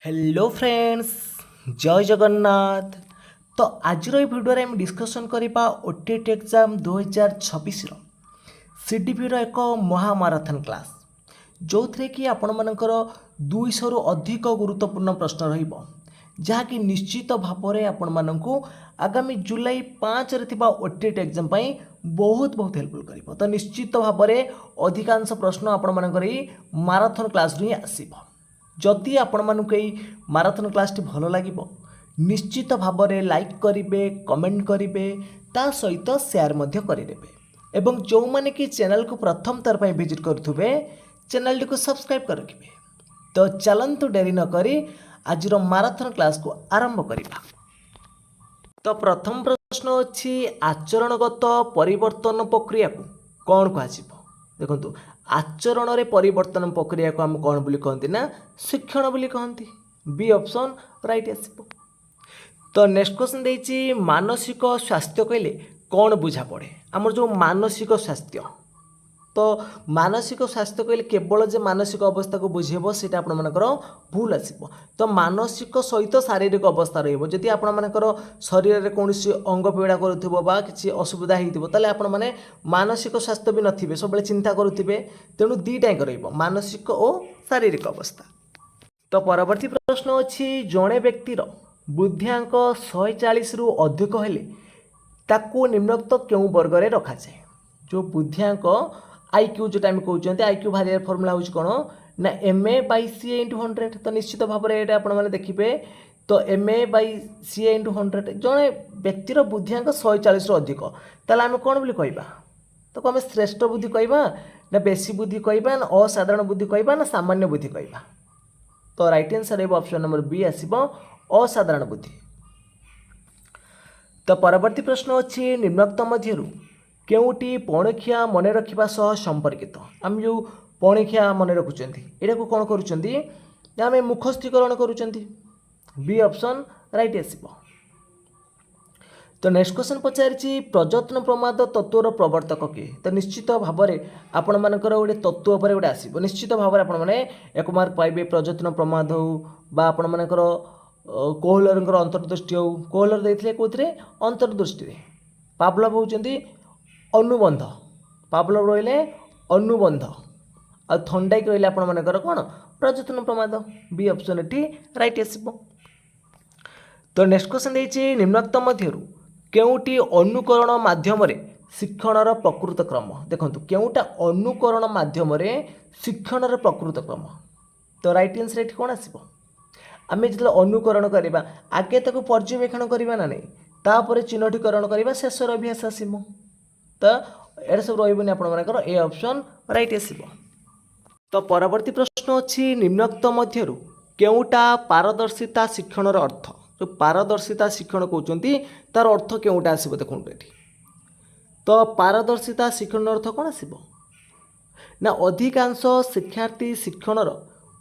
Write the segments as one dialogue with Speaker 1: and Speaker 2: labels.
Speaker 1: Hello friends, जय जगन्नाथ। तो आज भिडियो आम डिस्कसन करवा ओटीटी एग्जाम 2026 सीडीपी एक महामाराथन क्लास जो थे कि आपण मानकर 200 रु अधिक गुरुत्वपूर्ण प्रश्न रही निश्चित भाव में आपण मानू आगामी जुलाई 5 रे ओटीटी एग्जाम बहुत बहुत हेल्पफुल कर। तो निश्चित भाव में अधिकांश प्रश्न आपण मानकर माराथन क्लास ही आसब। जदि आपण मानक माराथन क्लास भल लगे निश्चित भाव में लाइक करेंगे, कमेंट करेंगे, ता सहित शेयर करेंगे। एवं जो मैंने कि चैनल को प्रथम थर पर विजिट करुवे चैनल को सब्सक्राइब कर रखिए। तो चलतु डेरी नक आज माराथन क्लास को आरंभ करवा। तो प्रथम प्रश्न अच्छी आचरणगत परिवर्तन प्रक्रिया को कौन कह देखु आचरण रे परिवर्तन प्रक्रिया को आम कौन बोली कहती ना शिक्षण बोली कहती। बी ऑप्शन राइट आसब। तो नेक्स्ट क्वेश्चन देती मानसिक स्वास्थ्य कहले कौन बुझा पड़े आमर जो मानसिक स्वास्थ्य। तो मानसिक स्वास्थ्य कहले केवल जे मानसिक अवस्था को बुझेब से भूल आसब। तो मानसिक सहित शारीरिक अवस्था रही आपण मानकर शरीर में कौन अंग पीड़ा करुवा कि असुविधा होता आपण मैंने मानसिक स्वास्थ्य भी नथिबे, सब चिंता करुवे। तेणु दीटाक मानसिक और शारीरिक अवस्था। तो परवर्ती प्रश्न अच्छी जड़े व्यक्तिर बुद्धिआंक 140 रु अधिक हेले ताकू निम्नोक्त क्यों वर्ग में रखा जाए। जो बुद्धिआंक आईक्यू जो आम कहते आईक्यू भारियर फर्मुला हूँ कौन ना MA/CA/100। तो निश्चित भाव में ये आपने देखिए। तो MA/CA/100 जड़े व्यक्तिर बुद्धिआंक 140 रु अधिक ताल आम कौन बोली कहवा। तो आम श्रेष्ठ बुद्धि कहवा ना बेसी बुद्धि कहवा ना असाधारण बुद्धि कहवा ना सामान्य बुद्धि कहवा। तो राइट आंसर है ऑप्शन नंबर बी आसब असाधारण बुद्धि। तो परवर्ती प्रश्न अच्छी निम्नोक्त मध्यरु केउटी पणखिया मन रखा सह संपर्कित। आम जो पणखिया मन रखुंट यहाँ को कौन करें मुखस्थीकरण करुँच। बी ऑप्शन राइट आसब। तो नेक्स्ट क्वेश्चन पचारि प्रजत्न प्रमाद तत्वर प्रवर्तक किए। तो निश्चित भाव में आपण मानकर गोटे तत्व पर गोटे आसब। निश्चित भाव में आपण मैंने 1 मार्क पाइबे प्रजत्न प्रमाद हो बा आपण मानकर कोहलर अंतर्दृष्टि हो। कोहलर देते कौन अंतर्दृष्टि। पावलव होती अनुबंध, पावलव रहिले अनुबंध आ थंडाइक रहिले आपण मानकर कौन प्रजत्न प्रमाद। बी ऑप्शन एटी राइट आसब। तो नेक्स्ट क्वेश्चन देती निम्नोक्त मध्यरु केउटी अनुकरण माध्यम शिक्षणर प्रकृत क्रम। देखो केउटा अनुकरण माध्यम शिक्षणर प्रकृत क्रम। तो राइट आंसर एटी कौन आसब आम जो अनुकरण करवा आगे ताको पर्यवेक्षण करवा ना नहीं तापर चिन्हटीकरण करवा शेषर अभ्यास आसब। तो ये सब रही आपर ए ऑप्शन राइट आसब। तो परवर्ती प्रश्न अच्छी निम्नोक्त मध्यरु केउटा पारदर्शिता शिक्षणर अर्थ। जो पारदर्शिता शिक्षण कहते तार अर्थ केउटा आसब देखो ये। तो पारदर्शिता शिक्षण अर्थ कौन आसब ना अधिकांश शिक्षार्थी शिक्षणर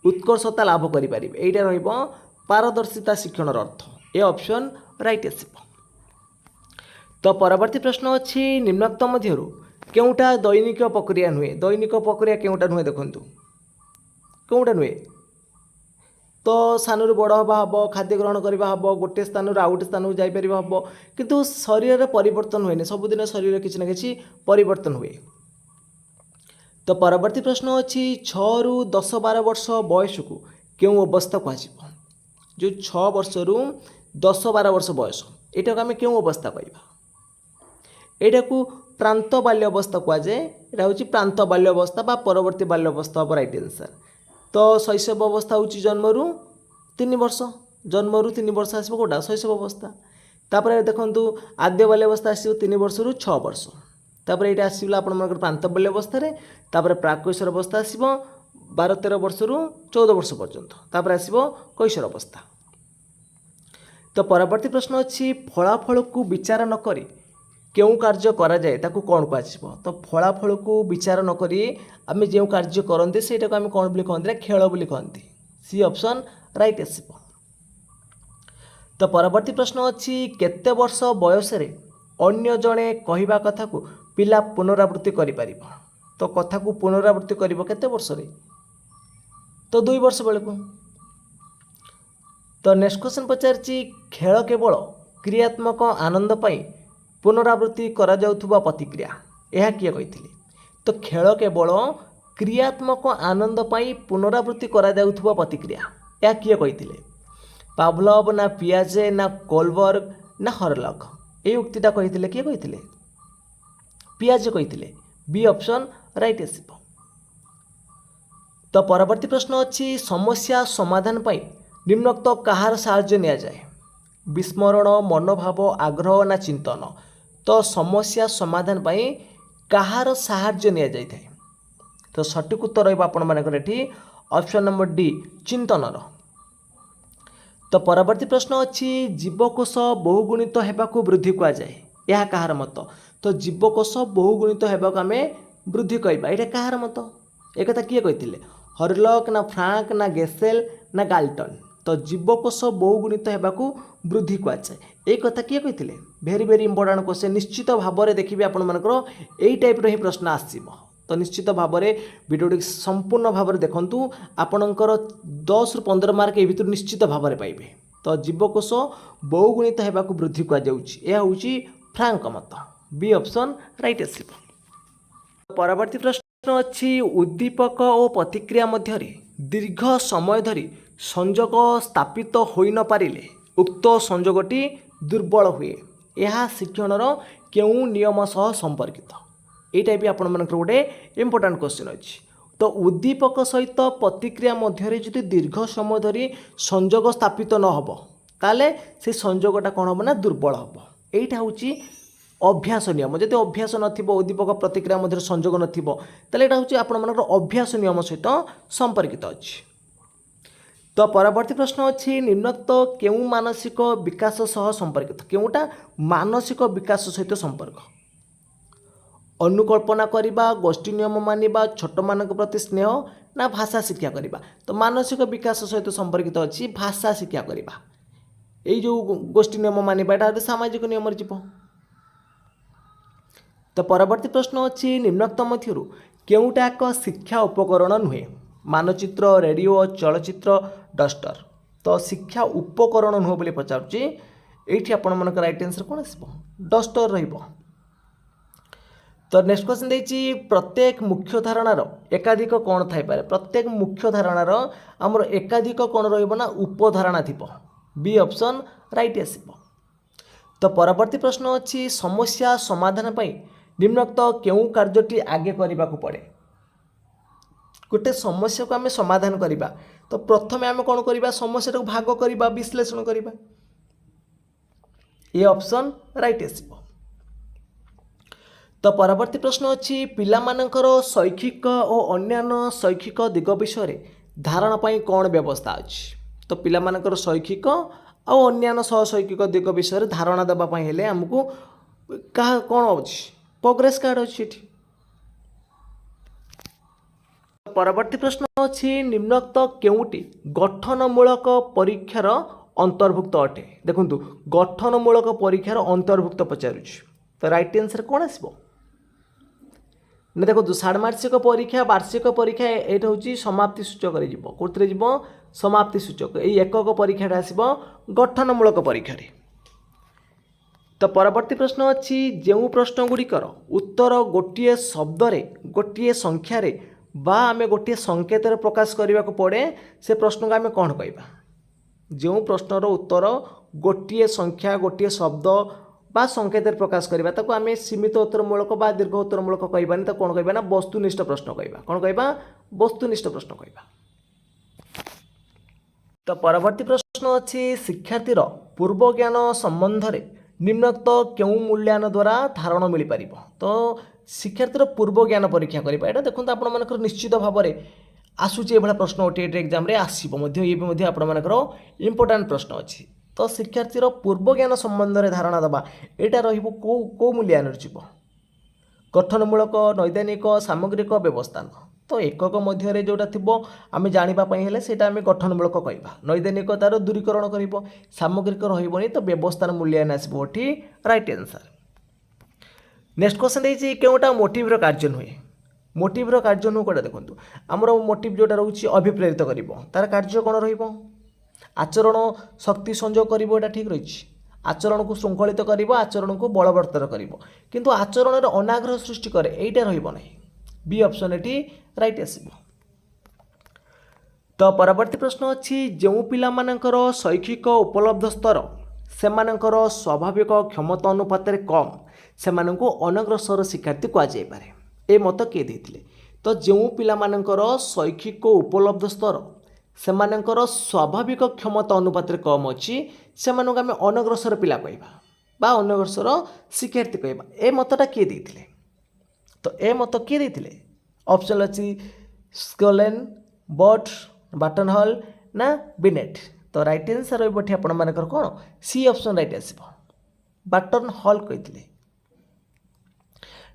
Speaker 1: उत्कर्षता लाभ करें यहाँ रहा पारदर्शिता शिक्षणर अर्थ। ए ऑप्शन राइट आसब। तो परवर्ती प्रश्न अच्छी निम्नोक्त मध्यरु केउटा दैनिक प्रक्रिया नुहे। दैनिक प्रक्रिया केउटा नुहे देखु केउटा नुहे। तो स्थान बड़ हवा हम खाद्य ग्रहण करवा हम गोटे स्थान आउ गोटे स्थान को जापर हम किंतु शरीर में परिवर्तन हुए सबुदिन शरीर किसी ना कि परिवर्तन हुए। तो परवर्ती प्रश्न अच्छी 6 रु 10-12 वर्ष बयस को क्यों अवस्था कह। जो 6 वर्ष रु 10-12 वर्ष बयस यहाँ आम क्यों अवस्था कहवा। यहाँ को प्रांत बाल्य अवस्था कहुए। यहाँ हूँ प्रांत बाल्य अवस्था बा परवर्ती बाल्य अवस्था हम राइट आंसर। तो शैशव अवस्था हूँ जन्म रु 3 वर्ष, जन्म रु 3 वर्ष आसो कौटा शैशव अवस्था। तापर देखो आद्य बाल्य अवस्था आसो 3 वर्ष रु 6 वर्ष। तापर ये आसला आप प्रांत बाल्य अवस्था तापर प्राकैशोर अवस्था आसो 12-13 वर्ष रु 14 वर्ष पर्यंत। तापर आसो कैशोर अवस्था। तो परवर्ती प्रश्न अच्छी फलाफल को विचार न करी क्यों कार्य करा जाए ताकू कौन कह। तो फलाफल को विचार न करी आम जो कार्य करते से आम कौन बोली कहते खेल बोली कहते। सी ऑप्शन राइट आसब। तो परवर्ती प्रश्न अच्छी केते वर्ष बयस अन्य जड़े कहवा कथा को पिला पुनरावृत्ति करिपार। तो कथा को पुनरावृत्ति करिबो केते वर्ष रे। तो 2 वर्ष बेलू तो नेक्स्ट क्वेश्चन पचारिछि खेल केवल क्रियात्मक आनंद पाई पुनरावृत्ति करा जाउथुबा प्रतिक्रिया यह किए कहिथिले। तो खेल केवल क्रियात्मक आनंद पाई पुनरावृत्ति करा जाउथुबा प्रतिक्रिया यह किए कहिथिले। पावलोव ना पियाजे ना कोलबर्ग ना हरलक ये उक्तिटा कहिथिले किए कहिथिले? पियाजे कहिथिले। बी ऑप्शन राइट आसीबो। तो परवर्ती प्रश्न अच्छी समस्या समाधान पाई निम्नोक्त कहार साहाय्य निया जाए? विस्मरण मनोभाव आग्रह ना चिंतन? तो समस्या समाधान पाई कहार साहाय्य निया जाए थाए? तो सठिक उत्तर रहिबा आपण मानकर एठी ऑप्शन नंबर डी चिंतनर। तो परवर्ती प्रश्न अच्छी जीवकोश बहुगुणित हेबाकू वृद्धि कुआ जाए यह कहार मत? तो जीवकोश बहुगुणित हेबाकू आमे वृद्धि कहबा एटा कहार मत? एक कथा किए कहिथिले? हरलक ना फ्रांक ना गेसेल ना गाल्टन? तो जीवकोश बहुगुणित हेबाकू वृद्धि कुआ जाए ए कथा किए कहिथिले? भेरी भेरी इंपोर्टेंट क्वेश्चन निश्चित भाव में देखिए आपण मानकर एई टाइप रो ही प्रश्न आसीबो। तो निश्चित भाव में भिडियोटी संपूर्ण भाव में देखंतु आपणकर 10 ରୁ 15 मार्क ए भितर निश्चित भाव में पाइबे। तो जीवकोश बहुगुणित हेबाकू वृद्धि कुआ जाउछि यह होउछि फ्रांक मत। बी ऑप्शन राइट आसीबो। परवर्ती प्रश्न अच्छी उद्दीपक और प्रतिक्रिया मध्य दीर्घ समय धरी संजोग स्थापित हो न पारिले उक्त संजोगटी दुर्बल हुए यह शिक्षणर केउं नियम सह संपर्कित? यहीटा भी आपण मानकर गोटे इंपोर्टेंट क्वेश्चन अच्छी। तो उद्दीपक सहित प्रतिक्रिया मध्य जो दीर्घ समय धरी संजोग स्थापित न हो ताले से संजोगटा कौन हम ना दुर्बल हम। यहीटा हूँ अभ्यास नियम। जब अभ्यास नथिबो उद्दीपक प्रतिक्रिया मध्य संजोग नथिबो ताले एटा हूँ आपण मानकर अभ्यास नियम सहित संपर्कित अच्छी। तो परवर्ती प्रश्न अच्छी निम्नोक्त केउं मानसिक विकास सह संपर्कित? केउंटा मानसिक विकास सहित संपर्क? अनुकल्पना करवा गोष्ठी नियम मानिबा छोट मानक प्रति स्नेह ना भाषा शिक्षा करवा? तो मानसिक विकास सहित संपर्कित अच्छी भाषा शिक्षा करवा। यही जो गोष्ठी नियम मानिबा एटा सामाजिक नियम जीव। तो परवर्ती प्रश्न अच्छी निम्नोक्त मध्यरु केउंटा एक शिक्षा उपकरण नुहे? मानचित्र रेडियो चलचित्र डस्टर? तो शिक्षा उपकरण नुह बोली पचारुची एठी आपण मानक राइट आंसर कोन आसीबो? डस्टर रहिबो। तो नेक्स्ट क्वेश्चन देछि प्रत्येक मुख्य धारणार एकाधिक कोण थाई पारे? प्रत्येक मुख्य धारणार हमर एकाधिक कोण रहिबो ना उपधारणा थिबो। बी ऑप्शन राइट आसीबो। तो परवर्ती प्रश्न अच्छी समस्या समाधान पाई निम्नोक्त केउं कार्यटी आगे करबा को पड़े? गोटे समस्या को आम समाधान करवा तो प्रथम आम कौन करवा? समस्या को भाग करवा विश्लेषण करवा। ये ऑप्शन राइट आसीबो। तो परवर्ती प्रश्न अच्छी पिलामानंकर शैक्षिक और अन्यान्य शैक्षिक दिग विषय धारणा पाई कौन व्यवस्था अच्छी? तो पिलामानंकर शैक्षिक और अन्यान्य शैक्षिक दिग विषय धारणा देबा पाई हेले हमको कहा कौन अच्छी? प्रोग्रेस कार्ड अच्छी। परवर्ती प्रश्न अच्छी निम्नोक्त केउटी गठनमूलक परीक्षार अंतर्भुक्त अटे? देखु गठनमूलक परीक्षार अंतर्भुक्त पचारुछि तो राइट आंसर कौन आसबो ना? देखो षाण्मासिक परीक्षा वार्षिक परीक्षा एटा हूँ समाप्ति सूचक कौन जीव समाप्ति सूचक यही एकक परीक्षा आसब गठनमूलक परीक्षा। तो परवर्ती प्रश्न अच्छी जो प्रश्न गुड़िकर उत्तर गोटे शब्दरे गोटे संख्यार बा आमे गोटे संकेत प्रकाश करने को पड़े से प्रश्न को आम कौन कहवा? जो प्रश्नर उत्तर गोटे संख्या गोटे शब्द बा संकेत प्रकाश करवा ताको आमे सीमित उत्तरमूलक बा दीर्घ उत्तरमूलक कहबानी तो कौन कहवा ना वस्तुनिष्ठ प्रश्न कहवा। कौन कहवा? वस्तुनिष्ठ प्रश्न कहवा। तो परवर्ती प्रश्न अच्छी शिक्षार्थीर पूर्व ज्ञान संबंध में निम्नोक्त क्यों मूल्यायन द्वारा धारण मिल पार? तो शिक्षार्थीर पूर्व ज्ञान परीक्षा करवा एटा देखो आपण मानकर निश्चित भाव में आसूची एभला प्रश्न ओटीईटी एग्जाम रे आसीबो ये भी आपण मानकर इंपोर्टेंट प्रश्न अच्छी। तो शिक्षार्थीर पूर्व ज्ञान संबंध में धारणा देवा एटा रहिबो को मूल्यायन जीव गठनमूलक नैदानिक सामग्रिक व्यवस्थान। तो एकक मध्य जोटा थी आम जानापी हेले सेटा आम गठनमूलक कहवा नैदानिक तार दूरीकरण कर सामग्रिक रही तो व्यवस्थान मूल्यायन आसो राइट आंसर। नेक्स्ट क्वेश्चन देखिए केउटा मोटिव्र कार्य नुहे? मोटिव्र कार्य नुह कौटा देखो आमर मोटिव जोटा रोचे अभिप्रेरित कर तार कार्य कौन आचरण शक्ति संयोग करिवो एटा ठीक रही आचरण को श्रृंखलित करिवो आचरण को बलवर्तर करिवो किंतु आचरण रे अनाग्रह सृष्टि करे एटा रहिबो नै बी ऑप्शन एटी राइट आसीबो। तो परवर्ती प्रश्न अच्छी जो पिलामानकर शैक्षिक उपलब्ध स्तर सेमानकर स्वाभाविक क्षमता अनुपात कम से अनग्रसर शिक्षार्थी कहुए ए मत किए देते तो जो पिलामानकर शैक्षिक उपलब्ध स्तर सेमानकर स्वाभाविक क्षमता अनुपात कम अच्छी से आम अनग्रसर पिला कहवा अनग्रसर शिक्षार्थी कहवा ए मतटा किए देते तो ए मत किए देते ऑप्शन अच्छी स्कलेन बट बाटन हल ना बिनेट तो राइट आंसर रही आपण मानकर कौन सी ऑप्शन राइट आसब बाटन हल कहते।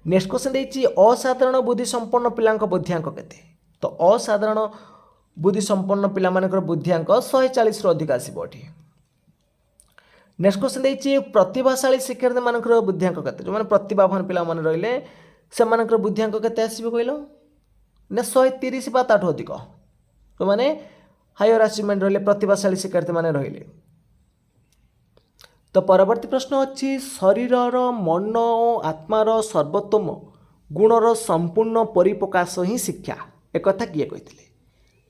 Speaker 1: नेक्स्ट क्वेश्चन देती असाधारण बुद्धि संपन्न पिला बुद्धिआंक केते तो असाधारण बुद्धि संपन्न पिला बुद्धिआंक 140 अधिक आसब। नेक्स्ट क्वेश्चन देती प्रतिभाशाली शिक्षार्थी मानकर बुद्धिआंक केते जो मैंने प्रतिभावान पिला माने रहिले से बुद्धिआंक केते आसब कहल ना 130 बा ताठू अधिक तो माने हायर अचिवमेंट रहिले प्रतिभाशाली शिक्षार्थी माने रहिले। तो परवर्ती प्रश्न अच्छी शरीरर मन और आत्मार सर्वोत्तम गुणर संपूर्ण परिप्रकाश ही शिक्षा एक कथा किए कहते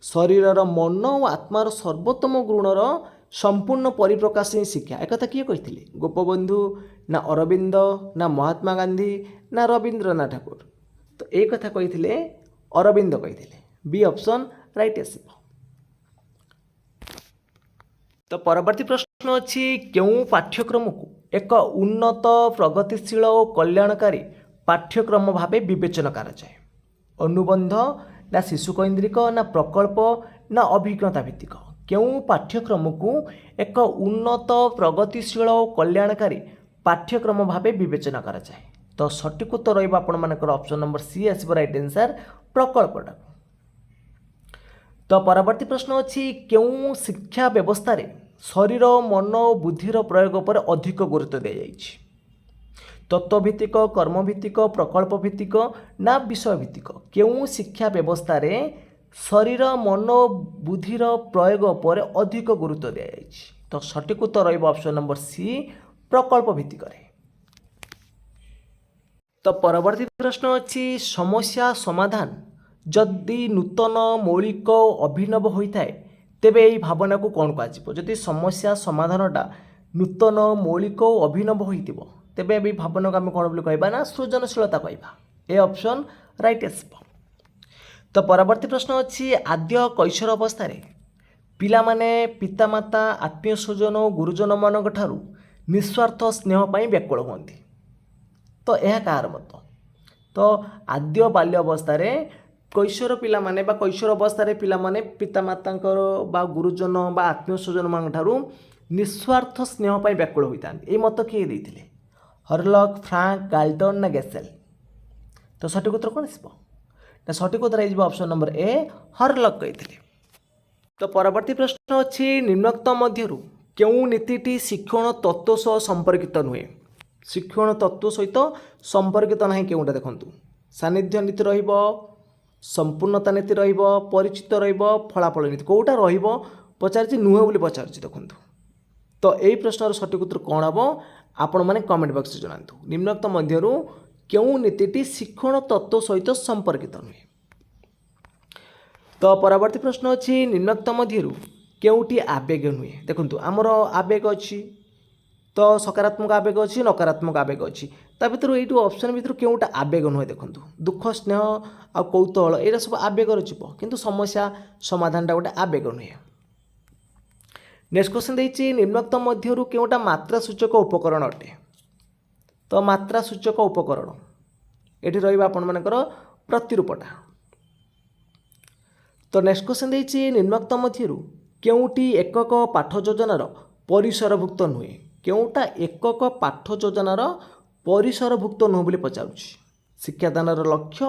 Speaker 1: शरीरर मन और आत्मार सर्वोत्तम गुणर संपूर्ण परिप्रकाश ही शिक्षा एक कथा किए कहते गोपबंधु ना अरविंद ना महात्मा गांधी ना रवींद्रनाथ ठाकुर तो एक कथा कहते अरविंद कहते बी ऑप्शन राइट आसीबो। तो परवर्ती प्रश्न अच्छी क्यों पाठ्यक्रम को एक उन्नत प्रगतिशील और कल्याणकारी पाठ्यक्रम भावे विवेचना करा जाए अनुबंध ना शिशु केन्द्रिक ना प्रकल्प ना अभिज्ञता भित्तिक क्यों पाठ्यक्रम को एक उन्नत प्रगतिशील और कल्याणकारी पाठ्यक्रम भावे विवेचना करा जाए तो सठिक उत्तर रहिबा आपण मानकर ऑप्शन नंबर सी आसीबो राइट आंसर प्रकल्पटा। तो परवर्ती प्रश्न अच्छी क्यों शिक्षा व्यवस्था रे शरीर मन और बुद्धिर प्रयोग पर अधिक गुरुत्व दी जाइए तत्वभित्तिक कर्मभित्तिक प्रकल्प भित्तिक ना विषय भित्तिक क्यों शिक्षा व्यवस्था रे शरीर मन और बुद्धिर प्रयोग पर अधिक गुरुत्व दी जाइए तो सठिक उत्तर रहिबो ऑप्शन नंबर सी प्रकल्प भित्तिक। तो परवर्ती प्रश्न अच्छी समस्या समाधान जदि नूतन मौलिक अभिनव होता है तेबे यही भावना को कौन कह जदि समस्या समाधानटा नूतन मौलिक अभिनव होइतिबो तेबे यही भावना को आम कौन बोली कहबा ना सृजनशीलता कहबा ए ऑप्शन राइट आसब। तो परवर्ती प्रश्न अच्छी आद्य कैशोर अवस्था पिला माने पितामाता आत्मीय स्वजन और गुरुजन मानक ठारू निस्वार्थ स्नेह पाई व्याकुल होती तो यह कहार मत तो आद्य बाल्य अवस्था कैशोर पिला माने बा कैशोर अवस्था पिला माने पितामातांकर बा गुरुजन बा आत्मीय स्वजन मान ठारू निस्वार्थ स्नेह पाई व्याकुल होता ये मत किए देते हरलक फ्रांक गाल्टन ना गेसेल तो सठिक उत्तर कौन आसब ना सठिक उत्तर हो ऑप्शन नंबर ए हरलक कहते। तो परवर्ती प्रश्न अच्छी निम्नोक्त मध्यरु क्यों नीतिटी शिक्षण तत्व सह संपर्कित नुहे शिक्षण तत्व सहित संपर्कित ना केउटा देखंतु सानिध्य नीति रहिबो संपूर्णता नीति रहिबो परिचित रहिबो फलाफल नीति कोटा रहिबो पचारछि नुहे बोली पचारछि देखंतु तो यही प्रश्नर सठिक उत्तर कौन हम आपण मैंने कमेंट बॉक्स में जनातु निम्नोक्त मध्यरु क्यों नीतिटी शिक्षण तत्व सहित संपर्कित नुहे। तो परवर्ती प्रश्न अच्छी निम्नोक्त मध्यरु केउटी आवेग नुहे देखंतु आमर आवेग अच्छी तो सकारात्मक आवेग अच्छी नकारात्मक आवेग अच्छी ता भर यू ऑप्शन भर केउटा आवेग नुहे देखंतु दुख स्नेह आ कौतूहल ये सब आवेग जीव किंतु समस्या समाधानटा गोटे आवेग नुहे। नेक्स्ट क्वेश्चन देती निम्नोक्त मध्यरु केउटा मात्रा सूचक उपकरण अटे तो मात्रा सूचक उपकरण एठी रहिबा आपण मानकर प्रतिरूपटा। तो नेक्स्ट क्वेश्चन देती निम्नोक्त मध्यरु केउटी एकक पाठ योजनार परिसरभुक्त नुहे केउटा एकक पाठ योजनार परिसरभुक्त नुह बोली पचारुछि शिक्षादानर लक्ष्य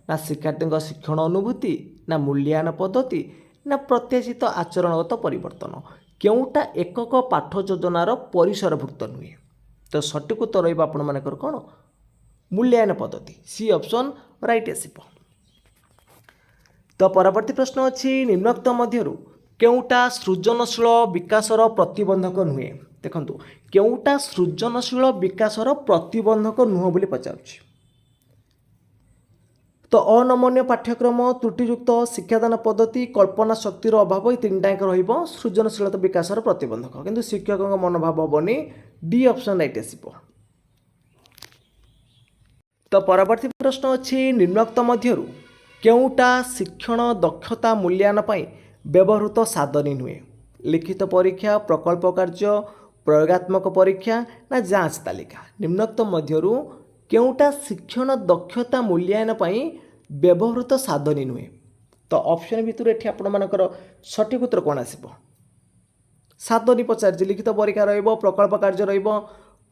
Speaker 1: ना शिक्षार्थी शिक्षण अनुभूति ना मूल्यायन पद्धति ना प्रत्याशित आचरणगत परिवर्तन केउटा एकक पाठ योजनार परिसरभुक्त नुहे तो सठिक उत्तर रहिबा आपण मानकर कोन मूल्यायन पद्धति सी ऑप्शन राइट आसीबो। तो परवर्ती प्रश्न अच्छी निम्नोक्त मध्यरु केउटा सृजनशील विकासर प्रतिबंधक नुहे देखो केउटा सृजनशील विकासर प्रतिबंधक नुह बोली पचारुछि तो अनमन्य पाठ्यक्रम त्रुटियुक्त शिक्षादान पद्धति कल्पना शक्तिर अभाव ये तीनटा रहिबो सृजनशीलता विकासर प्रतिबंधक किंतु शिक्षकों मनोभाव हेनी डी ऑप्शन राइट आसीबो। तो परवर्ती प्रश्न अच्छी निम्नोक्त मध्यरु केउटा शिक्षण दक्षता मूल्यांकन पई व्यवहृत साधनी नुहे लिखित परीक्षा प्रकल्प कार्य प्रयोगात्मक परीक्षा ना जांच तालिका निम्नोक्त मध्यरु केउटा शिक्षण दक्षता मूल्यांकन पई व्यवहृत साधनी नुहे तो ऑप्शन भितर एठी आपण मानकर सठिक उत्तर कोन आसीबो साधनी पचार लिखित परीक्षा रहिबो प्रकल्प कार्य रहिबो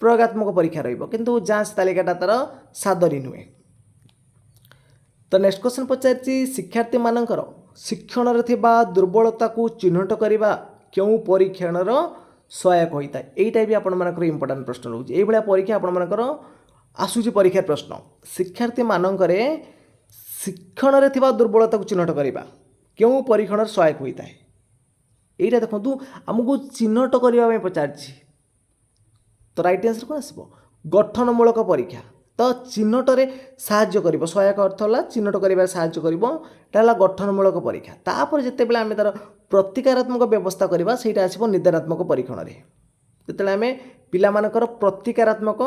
Speaker 1: प्रयोगात्मक परीक्षा रहिबो किंतु जांच तालिकाटा तार साधनी नुहे। तो नेक्स्ट क्वेश्चन पचारछि शिक्षार्थी मानकर शिक्षण रे थिबा दुर्बलता को चिन्हट करबा केउ परीक्षणर सहायक होइता एटा भी आपण मानकर इंपोर्टेंट प्रश्न रहउछि एई भलिया परीक्षा आपण मानकर आसुछि परीक्षा प्रश्न शिक्षार्थी मानकरे शिक्षण रे थिबा दुर्बलता को चिन्हट करबा केउ परीक्षणर सहायक होइता एटा देखंतु हमकु चिन्हट करबा में पचारछि तो राइट आंसर कौन आसब गठनमूलक परीक्षा तो चिन्हटरे साहाय्य करिबो सहायक अर्थ होला चिन्हट करिबार साहाय्य करिबो ताला गठनमूलक परीक्षा तापर जेतेबेले आमे तार प्रतिकारात्मक व्यवस्था करिबा सेटा आसीबो निदानात्मक परीक्षण रे जेतेबेले आमे पिला मानकर प्रतिकारात्मक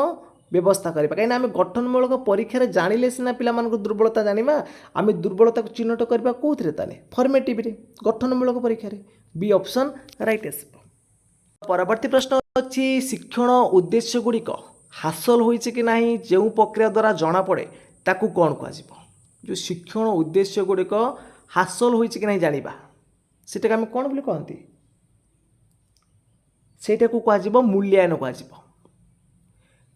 Speaker 1: व्यवस्था करिबा काइना आमे गठनमूलक परीक्षा रे जानिले सिना पिला मानकर दुर्बलता जानिबा आमे दुर्बलता को चिन्हट करिबा कोथरे ताने फॉर्मेटिव रे गठनमूलक परीक्षा रे बी ऑप्शन राइट आसीबो। परवर्ती प्रश्न अच्छी शिक्षण उद्देश्य गुड़िक हासिल होइছে कि नहीं जो प्रक्रिया द्वारा जना पड़े ताकू कौन कह जो शिक्षण उद्देश्य गुड़िक हासिल होइছে कि नहीं जानिबा सेटा आम कौन बोली कहती सेटा को कह मूल्यांकन कह।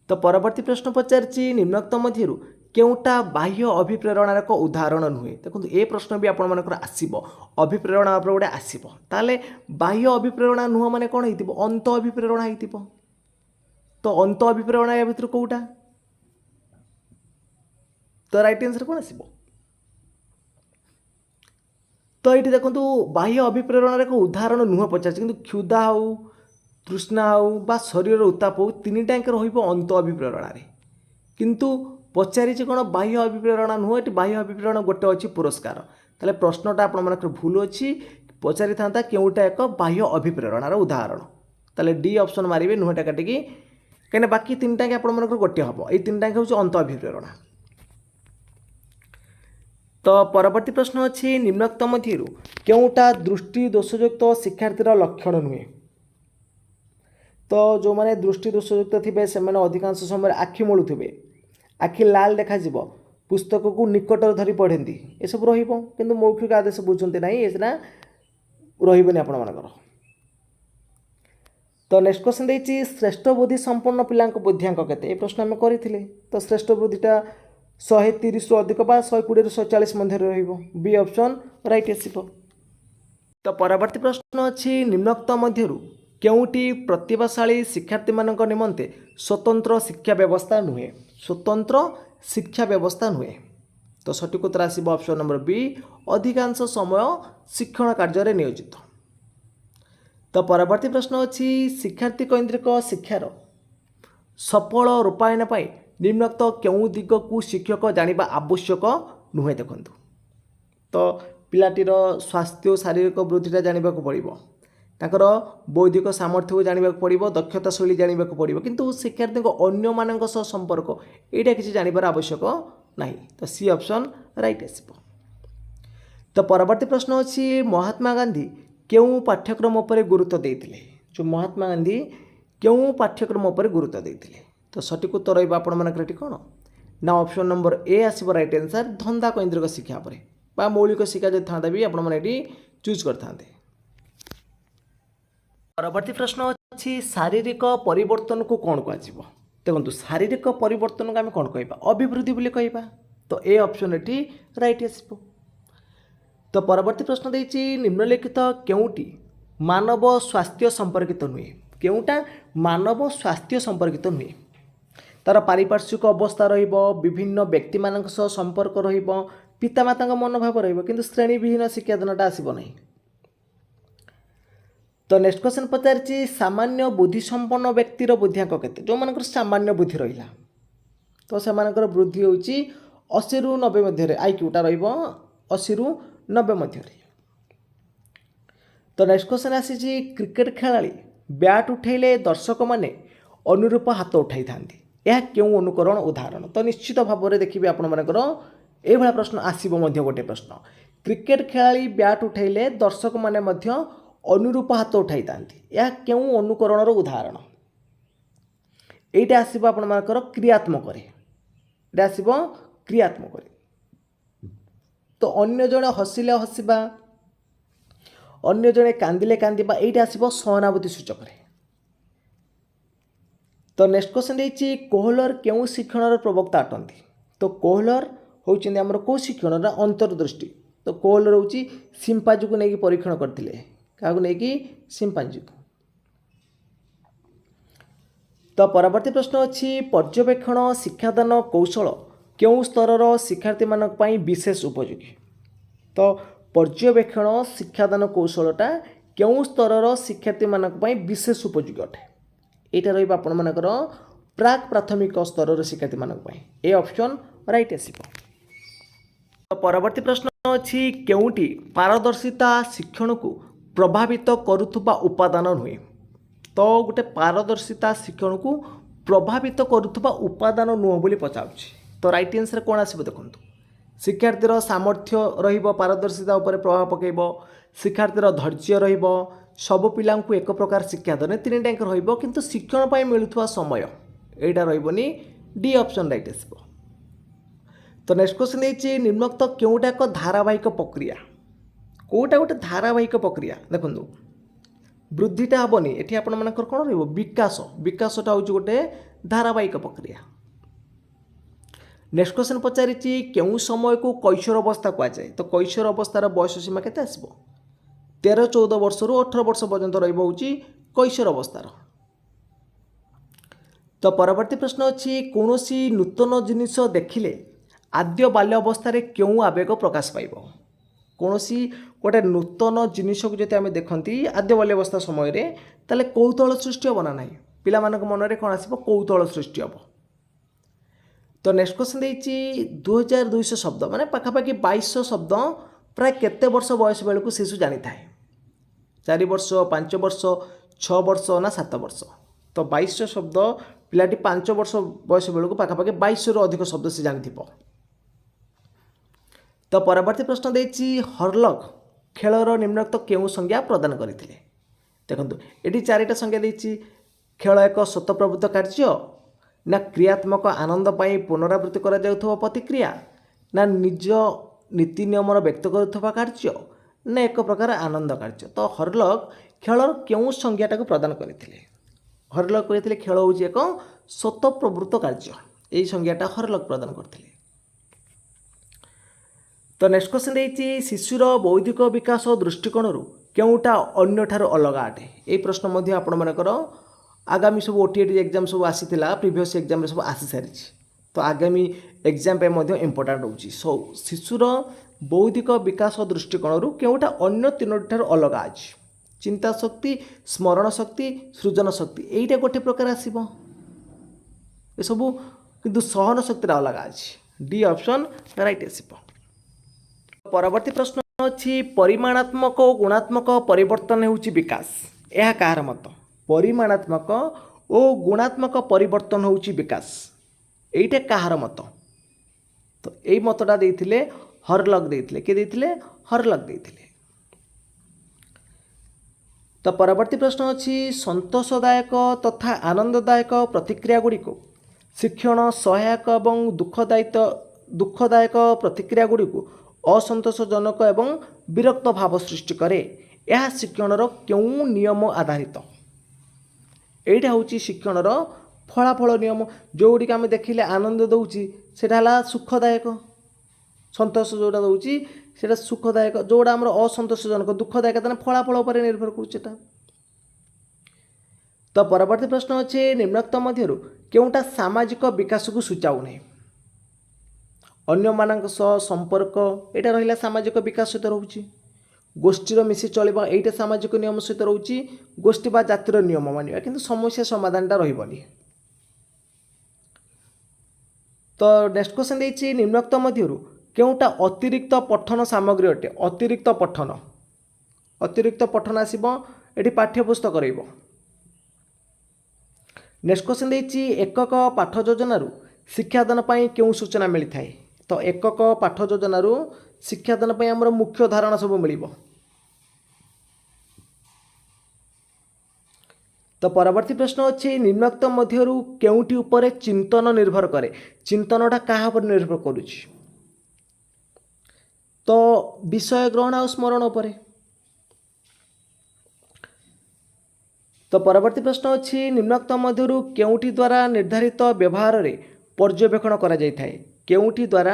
Speaker 1: तो परवर्ती प्रश्न पचारछि निम्नोक्त मध्यरु केउटा बाह्य अभिप्रेरणार एक उदाहरण नुहे देखो ये प्रश्न भी आपण मानकर आसीबो अभिप्रेरणा उपर गोटे आसीबो ताले बाह्य अभिप्रेरणा नुह माने कोन हेतिबो अंत अभिप्रेरणा हेतिबो तो अंत अभिप्रेरणा या भितर कोउटा तो राइट आंसर कोन आसीबो तो ये देखो बाह्य अभिप्रेरणार एक उदाहरण नुह पचारछि किंतु क्षुधा हो तृष्णा हो बा शरीर उत्ताप हो तीनटा रहिबो अंत अभिप्रेरणा रे किंतु पचारि कौन बाह्य अभिप्रेरणा नुह ये बाह्य अभिप्रेरणा गोटे अच्छी पुरस्कार ताले प्रश्नटा आपण मानकर भूल अच्छी पचारि था केउटा एक बाह्य अभिप्रेरणार उदाहरण ताले डी ऑप्शन मारिबे नुहटा काटिकी कहीं बाकी तीन टाँग आपण मानकर गोटे हम ये तीन टाँग हूँ अंत अभिप्रेरणा। तो परवर्ती प्रश्न अच्छी निम्नोक्त मध्यरु केउटा दृष्टि दोषयुक्त शिक्षार्थीर लक्षण नुहे तो जो माने दृष्टि दोषयुक्त थे से अधिकांश समय आखि मलुवे आखि लाल देखा पुस्तक को निकटर धरी पढ़ती ये सब रु मौखिक आदेश बुझते ना ये रही आपण मानकर। तो नेक्स्ट क्वेश्चन देती श्रेष्ठ बुद्धि संपन्न पिला बुद्धिआंक केते ये प्रश्न आम करते तो श्रेष्ठ बुद्धिटा 130 रु अधिक 120 रु 140 मध्य बी ऑप्शन राइट आसीबो। तो परवर्ती प्रश्न अच्छी निम्नोक्त मध्यरु केउटी प्रतिभाशाली शिक्षार्थी मानक निमंते स्वतंत्र शिक्षा व्यवस्था नुहे स्वतंत्र शिक्षा व्यवस्था नुहे तो सठिक उत्तर आसीबो ऑप्शन नंबर बी अधिकांश समय शिक्षण कार्य नियोजित। तो परवर्ती प्रश्न अच्छी शिक्षार्थी केन्द्रिक शिक्षार सफल रूपायन पाई निम्नोक्त केउ दिग को शिक्षक जानिबा आवश्यक नुहे देखंतु तो पिलाटीर स्वास्थ्य शारीरिक वृद्धिटा जानिबा को पड़िबो ताकर बौद्धिक सामर्थ्य को जानिबा को पड़िबो दक्षता शैली जानिबा को पड़िबो किंतु शिक्षार्थी को अन्य मानक सह संपर्क एटा किसी जानिबार आवश्यक नहीं तो सी ऑप्शन राइट आसीबो। तो परवर्ती प्रश्न अच्छी महात्मा गांधी केउ पाठ्यक्रम उपर गुरुत्व देइथिले जो महात्मा गांधी केउ पाठ्यक्रम उपर गुरुत्व देइथिले तो सठिक उत्तर रहिबा आपण मानकर कौन ना ऑप्शन नंबर ए आसीबो राइट आंसर धंदा केन्द्रिक शिक्षा पर बा मौलिक शिक्षा जो था भी आपण माने चूज करते। परवर्ती प्रश्न अच्छी शारीरिक परिवर्तन को कौन कह देखो शारीरिक परिवर्तन को आम कौन कह अभिवृद्धि बोली कहवा तो ए ऑप्शन ये राइट आसब। तो परवर्ती प्रश्न देती निम्नलिखित केउटी मानव स्वास्थ्य संपर्कित नुहे केउटा मानव स्वास्थ्य संपर्कित नुहे तार पारिपार्श्विक अवस्था विभिन्न व्यक्ति मानक सह संपर्क पितामाता मनोभाव किंतु श्रेणी विहीन शिक्षादानटा आसब नहीं तो नेक्स्ट क्वेश्चन पचारिछि सामान्य बुद्धि संपन्न व्यक्तिर बुद्धिआंक केते जो मानकर सामान्य बुद्धि रहिला तो सेमानकर बुद्धि होउछि 80 रु 90 मध्य आईक्यूटा रहिबो 80 रु 90 मध्य। तो नेक्स्ट क्वेश्चन आसीछि क्रिकेट खेलाड़ी बैट उठेले दर्शक माने अनुरूप हाथ उठाई थांती यह क्यों अनुकरण उदाहरण। तो निश्चित भाव में देखिए आपण मानकर ये प्रश्न आसीबो मध्य गोटे प्रश्न क्रिकेट खेलाड़ी बैट उठेले दर्शक माने मध्य अनुरूप हाथ उठाई थांती यह क्यों अनुकरणर उदाहरण। एटा आसीबो आपण मानकर क्रियात्मक रे एटा आसीबो क्रियात्मक रे। तो अन्य जणे हसिले हसिबा अन्य जणे कांदिले कांदिबा एटा आसीबो सहानुभूति सूचक रे। तो नेक्स्ट क्वेश्चन देछि कोहलर केउ शिक्षणर प्रवक्ता अटंती। तो कोहलर होउछिन हमर को शिक्षणर अंतर्दृष्टि। तो कोहलर होउछि सिम्पांजी को नेकी परीक्षण करथिले कागु नेकी सिम्पांजी को। तो परवर्ती प्रश्न अछि पर्यवेक्षण शिक्षादान कौशल केउ स्तरर शिक्षार्थी मानक पई विशेष उपयोगी। तो पर्यवेक्षण शिक्षादान कौशलटा केउ स्तरर शिक्षार्थी मानक पई विशेष उपयोगी अटे एटा रहिबा आपण मानकर प्राक प्राथमिक स्तरर शिक्षार्थी मानक पई ए ऑप्शन राइट आसीबो। तो परवर्ती प्रश्न अछि केउटी पारदर्शिता शिक्षण को प्रभावित करुथुबा उपादान नुहे। तो गोटे पारदर्शिता शिक्षण को प्रभावित करुथुबा उपादान नुह बोली पचाउछि। तो राइट आंसर कोन आसीबो देखंतु शिक्षार्थीर सामर्थ्य रहिबो पारदर्शिता उपर प्रभाव पकेइबो शिक्षार्थीर धैर्य रहिबो सब पिला को एक प्रकार शिक्षा देने तीन टाइम रहिबो किंतु शिक्षण पाई मिलुथुवा समय एटा रहिबोनी डी ऑप्शन राइट आसीबो। तो नेक्स्ट क्वेश्चन देछि निम्नोक्त केउटा एक धारावाहिक प्रक्रिया कोटा गोटे धारावाहिक प्रक्रिया देखंतु वृद्धिटा हेबनी एठी आपण मानकर कोन रहिबो विकास विकासटा होउछि गोटे धारावाहिक प्रक्रिया। नेक्स्ट क्वेश्चन पचारिछि केउ समय को कैशोर अवस्था कह जाए। तो कैशोर अवस्थार बयस सीमा केते आसीबो 13-14 वर्ष रु 18 वर्ष पर्यंत रहिबो होउछि कैशोर अवस्थार। तो परवर्ती प्रश्न अछि कोनोसी नूतन जिनिस देखिले आद्य बाल्य अवस्था केउ आवेग प्रकाश पाइबो। कोनोसी गोटे नूतन जिनिस को जति आमे देखंती आद्य बाल्य अवस्था समय रे ताले कौतूहल सृष्टि होबो ना नाही पिला मानक मन रे कोन आसीबो कौतूहल सृष्टि होबो। तो नेक्स्ट क्वेश्चन देछि 2200 शब्द माने पाखापाखि 2200 शब्द प्राय केते वर्ष बयस बेलू शिशु जानी थाए 4 वर्ष 5 वर्ष 6 वर्ष ना 7 वर्ष। तो 2200 शब्द पिलाटी 5 वर्ष बयस बेलू पाखापाखि 2200 रु अधिक शब्द से जानी थिबो। तो परवर्ती प्रश्न देछि हरलग खेलर निम्नोक्त केउ संज्ञा प्रदान करथिले। देखंतु एटी चारिटा संज्ञा देछि खेल एक स्वतःप्रवृत्त कार्य ना क्रियात्मक आनंद पाई पुनरावृत्ति करा जाउथवा प्रतिक्रिया ना निज नीति नियम व्यक्त करुथवा कार्य ना एक प्रकार आनंद कार्य। तो हरलग खेलर केउ संज्ञाटा को प्रदान करथिले हरलग कहथिले खेल होउछि एक स्वतःप्रवृत्त कार्य एई संज्ञाटा हरलग प्रदान करथिले। तो नेक्स्ट क्वेश्चन देछि शिशुर बौद्धिक विकास दृष्टिकोण केउटा अन्य ठार अलग अटे। ए प्रश्न मध्य आपण मानकर आगामी सब ओटीटी एग्जाम सब आसीथिला प्रीवियस एग्जाम रे सब आसी सारी। तो आगामी एग्जाम पे मध्य इंपोर्टेंट होउछि सो शिशुर बौद्धिक विकास दृष्टिकोण केउटा अन्य तीनोटी ठार अलग अछि चिंता शक्ति स्मरण शक्ति सृजन शक्ति एइटा गोटे प्रकार आसीबो ए सब किंतु सहन शक्ति अलग अछि डी ऑप्शन राइट आसीबो। परवर्ती प्रश्न अछि परिमाणात्मक और गुणात्मक परिवर्तन हेउछि विकास यह कार मत परिमाणात्मक और गुणात्मक परिवर्तन होउछि विकास एइटा काहार मत। तो एई मतटा देइथिले हरलग देइथिले के देइथिले हरलग देइथिले। तो परवर्ती प्रश्न अछि संतोषदायक तथा आनंददायक प्रतिक्रिया गुड़ी को शिक्षण सहायक एवं दुखदायक प्रतिक्रिया गुड़ी को असंतोषजनक एवं विरक्त भाव सृष्टि करे यह शिक्षणर केउ नियम आधारित एइटा होउछि शिक्षणर फलाफल नियम जोड़ी आम देखिले आनंद दउछि सेटा हला सुखदायक संतोष जोड़ा दउछि सेटा सुखदायक जोड़ा हमर असंतोषजनक दुखदायक ताने फलाफल उपर निर्भर करूछेटा। तो परवर्ती प्रश्न अछि निम्नोक्त मध्यरु केउटा सामाजिक विकास को सूचाउ नै अन्य मानक सह संपर्क एटा रहिला सामाजिक विकास सहित रहउछि गोष्ठीर मिसी चलिबा एटा सामाजिक नियम सहित रोची गोष्ठी बा जातिर नियम मानिबा किंतु समस्या समाधानटा रहिबनी। तो नेक्स्ट क्वेश्चन देछि निम्नोक्त मध्यरु केउटा अतिरिक्त पठन सामग्री अटे। अतिरिक्त पठन आसीबो एठी पाठ्यपुस्तक रहिबो। नेक्स्ट क्वेश्चन देछि एकक पाठ योजनारु शिक्षादान पई केउ सूचना मिली थाए। तो एकक पाठ योजनारु शिक्षादान पई हमर मुख्य धारणा सब मिलिबो। तो परवर्ती प्रश्न अच्छी निम्नोक्त मध्यरु केउटी उपरे चिंतन निर्भर करे। चिंतनटा कहा पर निर्भर करुछि। तो विषय ग्रहण और स्मरण उपरे। तो परवर्ती प्रश्न अच्छी निम्नोक्त मध्यरु केउटी द्वारा निर्धारित व्यवहार रे पर्यवेक्षण करा जाय थाए। केउटी द्वारा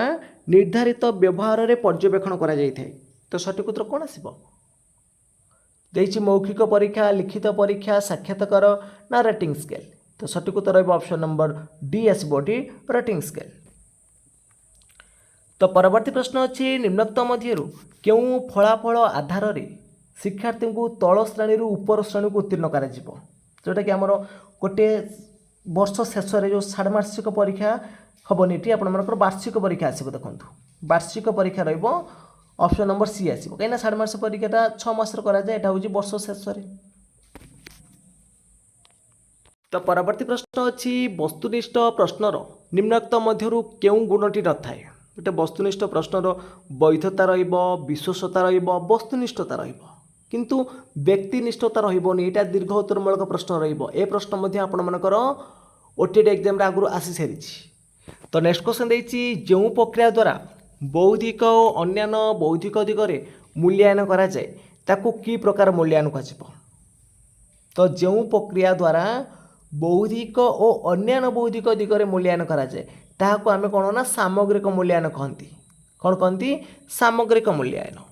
Speaker 1: निर्धारित व्यवहार रे पर्यवेक्षण करा जाय थाए। तो सठिक उत्तर कोन आसीबो। देछि मौखिक परीक्षा, लिखित परीक्षा, साक्षात्कार ना रेटिंग स्केल। तो सठिक उत्तर रहइबो ऑप्शन नंबर डी आसीबोटी रेटिंग स्केल। तो परवर्ती प्रश्न अच्छी निम्नोक्त मध्यरु केउ फलाफल आधार रे शिक्षार्थी को तल श्रेणी रु ऊपर श्रेणी को उत्तीर्ण करा जिवो। जोटा कि हमर गोटे वर्ष शेष रे जो षाण्मासिक परीक्षा हबनी टी आपण मनकर वार्षिक परीक्षा आसीबो। देखंतु वार्षिक परीक्षा रहइबो ऑप्शन नंबर सी आसीबो। कहिना षाण्मासिक परीक्षाटा 6 मास रे करा जाय। एटा होची वर्ष शेष रे। तो परवर्ती प्रश्न अच्छी वस्तुनिष्ठ प्रश्नर निम्नोक्त मध्यरु केउ गुणटी नथाए। गोटे वस्तुनिष्ठ प्रश्नर वैधता रहिबो, विश्वासता रहिबो, वस्तुनिष्ठता रहिबो किंतु व्यक्तिनिष्ठता रहिबोनी। एटा दीर्घ उत्तरमूलक प्रश्न रहिबो। ए प्रश्न मध्ये आपण मनकर ओटीटी एग्जाम रे आगुरु आसी सारिछि। तो नेक्स्ट क्वेश्चन देछि जो प्रक्रिया द्वारा बौद्धिक और अन्यान्य बौद्धिक दिगरे मूल्यांकन करा जाए ताकू की प्रकार मूल्यांकन कजिबो। तो जो प्रक्रिया द्वारा बौद्धिक और अन्यान्य बौद्धिक दिगरे मूल्यांकन करा जाए ताहाको आमे कोन ना सामग्रिक मूल्यांकन कहंती। कोन कहंती सामग्रिक मूल्यांकन।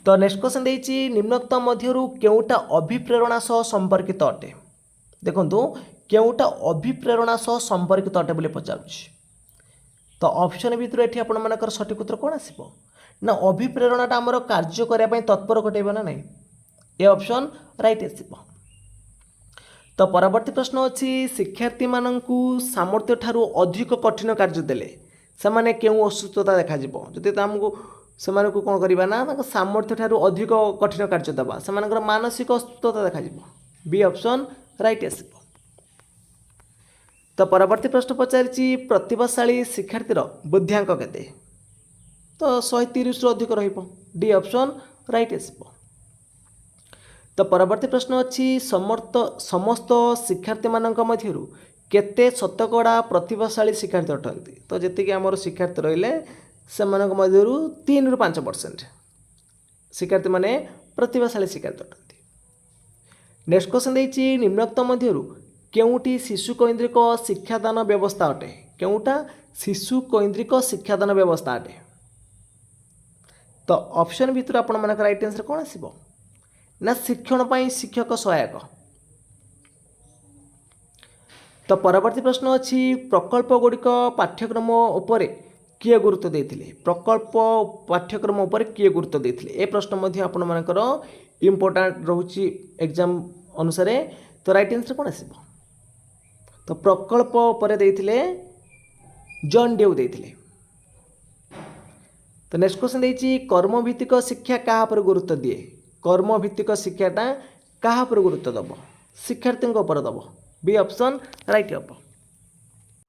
Speaker 1: तो नेक्स्ट क्वेश्चन देछि निम्नोक्त मध्यरु केउटा अभिप्रेरणा सह संपर्कित अटे। देखंतु केउटा अभिप्रेरणा सह संपर्कित अटे बोली पचारुछि। तो ऑप्शन भितर एठी आपण मानकर सठिक उत्तर कोन आसीबो ना अभिप्रेरणाटा हमर कार्य करिया पई तत्पर घटेबो ना नहीं। ए ऑप्शन राइट आसीबो। तो परवर्ती प्रश्न अच्छी शिक्षार्थी माननकु सामर्थ्य ठारू अधिक कठिन कार्य देले सेमाने केउ असुस्थता देखा जिवो। जदि हमकु सेमानकु कोन करिबा ना सामर्थ्य ठारू अधिक कठिन कार्य देबा सेमानकर मानसिक असुस्थता देखा जिवो। बी ऑप्शन राइट आसीबो। तो परवर्ती प्रश्न पचारिछि प्रतिभाशाली शिक्षार्थीर बुद्धिआंक केते। तो 130 रु अधिक रहिबो। डी ऑप्शन राइट आसीबो। तो परवर्ती प्रश्न अच्छी समस्त शिक्षार्थी मानक मध्यरु केते शतकड़ा प्रतिभाशाली शिक्षार्थी अटंती। तो जेतिके आमर शिक्षार्थी रहिले सेमानक मध्यरु 3 रु 5% शिक्षार्थी माने प्रतिभाशाली शिक्षार्थी अटंती। नेक्स्ट क्वेश्चन देछि निम्नोक्त मध्यरु केउटी शिशु केन्द्रिक शिक्षादान व्यवस्था अटे। केउटा शिशु केन्द्रिक शिक्षादान व्यवस्था अटे। तो ऑप्शन भितर आपण मानक राइट आंसर कोन आसीबो ना शिक्षण पाई शिक्षक सहायक। तो परवर्ती प्रश्न अच्छी प्रकल्प गुड़िक पाठ्यक्रम उपरे किए गुरुत्व देथिले। प्रकल्प पाठ्यक्रम उपरे किए गुरुत्व देथिले ए प्रश्न मध्ये आपण मानकर इंपोर्टेंट रहउची एग्जाम अनुसार। तो राइट आंसर कोन आसीबो तो प्रकल्प उपरे देथिले जॉन डेव देथिले। तो नेक्स्ट क्वेश्चन देछि कर्मभित्तिक शिक्षा कहा पर गुरुत्व दिए। कर्मभित्तिक शिक्षाटा कहा पर गुरुत्व दब शिक्षार्थी उपर दब। बी ऑप्शन राइट हम।